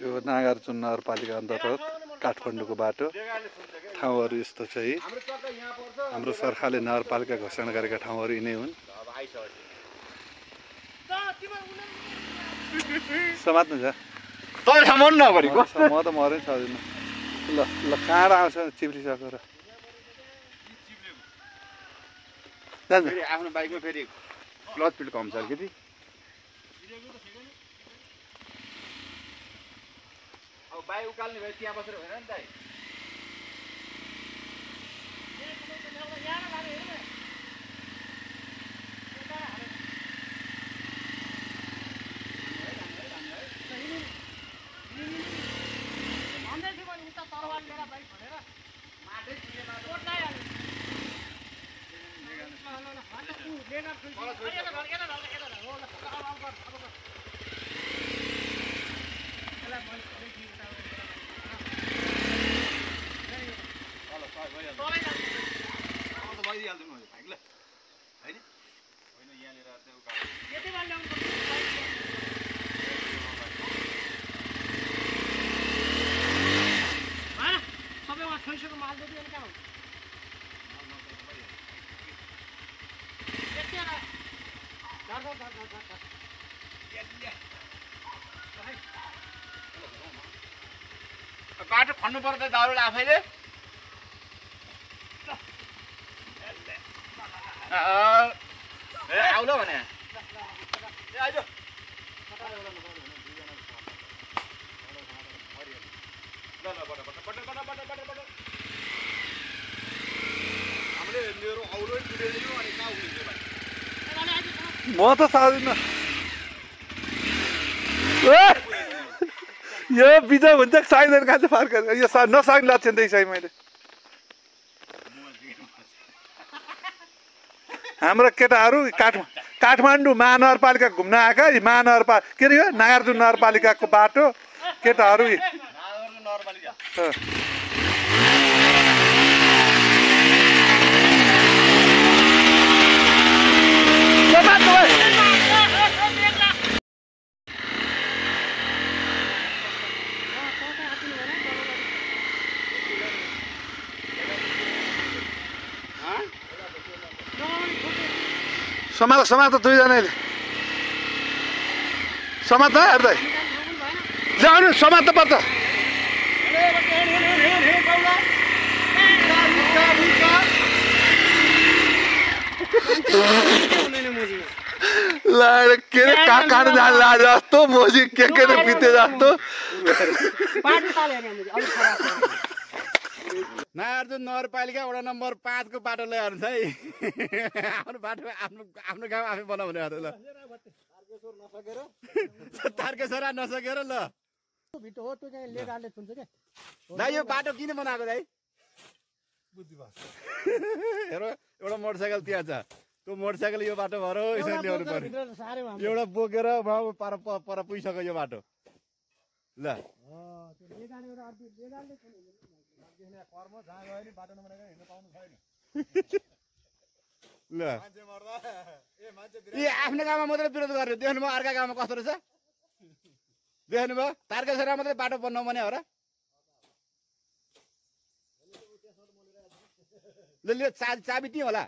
यो नागार्जुन नगरपालिका अन्तर्गत काठमाडौँको बाटो ठाउँहरू यस्तो छ है। हाम्रो सरकारले नगरपालिका घोषणा गरेका ठाउँहरू यिनै हुन्। समात्नु छ त समाउनु नगरेको म त मरै सक्दिनँ। ल ल काँडा आउँछ चिप्लिसकेर जान्छ। आफ्नो बाइकमा फेरि क्लच पिट कम छ कि अब बाइक उकाल्ने भए त्यहाँ बसेर होइन नि दाइ। बाटो खन्नु पर्छ दाउले आफैले। आउलो भने म त सक्दिनँ। यो बिजय हुन्छ साइदैन खान्छ फर्क यो नसक्ने लाग्छ नि त सही। मैले हाम्रो केटाहरू काठमाडौँ महानगरपालिका घुम्न आएका महानगरपालिका के अरे यो नागार्जुन नगरपालिकाको बाटो केटाहरू समात दुईजनाले समात हेर्दै ल्याउनु समात पर्छ। के अरे काट्नु जान्ला जस्तो मोजी के बिते जस्तो। नागार्जुन नगरपालिका वडा नम्बर 5 को बाटो ल्याउनु छ है। आफ्नो बाटो आफ्नो गाउँ आफै बनाउने अरे ल। तारकेश्वर नसकेर ल दाइ यो बाटो किन बनाएको दाइ? हेर एउटा मोटरसाइकल त्यहाँ छ, त्यो मोटरसाइकल यो बाटो भएर यसरी ल्याउनु पर्यो। एउटा बोकेर पर पुगिसक्यो यो बाटो ल। ल ए आफ्नो गाउँमा मात्रै विरोध गर्यो, देख्नुभयो अर्का गाउँमा कस्तो रहेछ देख्नुभयो? तारकेश्वरमा मात्रै बाटो नबने हो र? ल चाबी त्यही होला।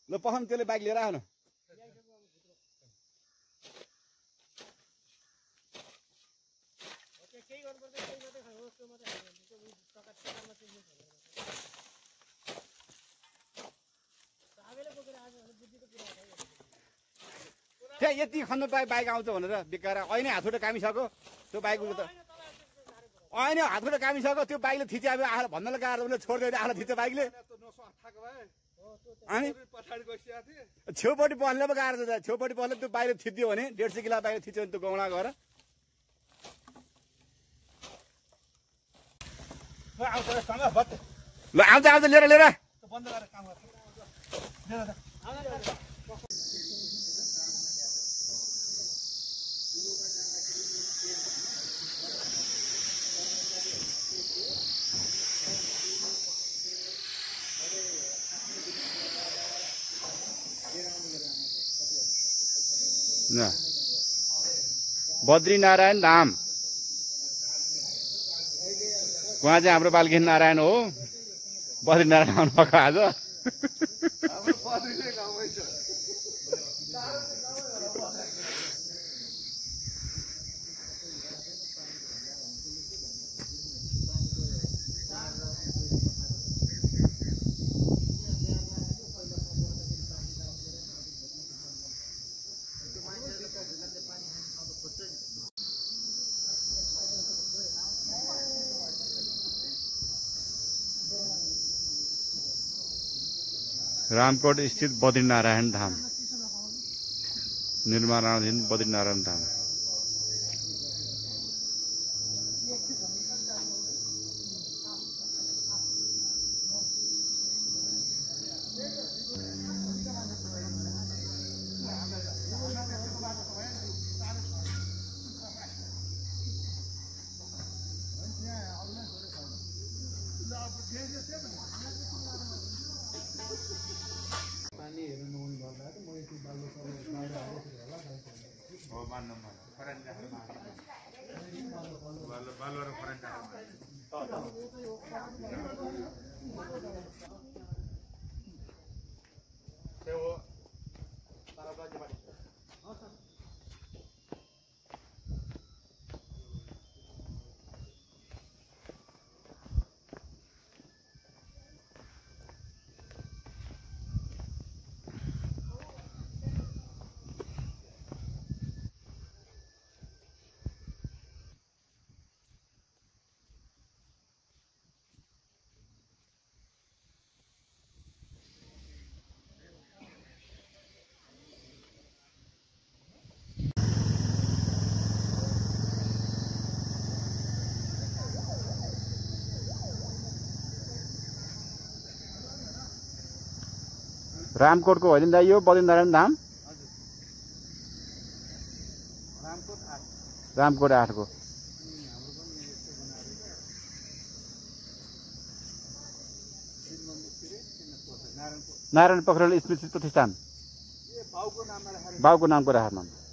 ल पहन त्यसले बाइक लिएर आउनु। त्यहाँ यति खन्नु बाइक आउँछ भनेर बेकार अहिले हातखुट्टा कामिसक्यो त्यो बाइक त अहिले हातखुट्टा कामिसक्यो त्यो बाइकले थिच्यो। अब आएर भन्नलाई गाह्रो उसले छोडिदिएर आएर थिच्यो बाइकले। अनि छेउपट्टि बस्ने पो गाह्रो छ। छेउपट्टि बस्ने त्यो बाइकले थिच्यो भने 150 किलो बाइकले थिच्यो भने त्यो गौडा गएर ल आउँछ लिएर न बद्रीनारायण धाम उहाँ चाहिँ हाम्रो बालकृष्ण नारायण हो। बद्रीनारायण आउनु भएको आज। रामकोट स्थित बद्रीनारायण धाम, निर्माणाधीन बद्रीनारायण धाम। रामकोटको होइन दाइ यो बद्रीनारायण धाम? रामकोट 8 को। नारायण पोखरेल स्मृति प्रतिष्ठान बाउको नामको राखेर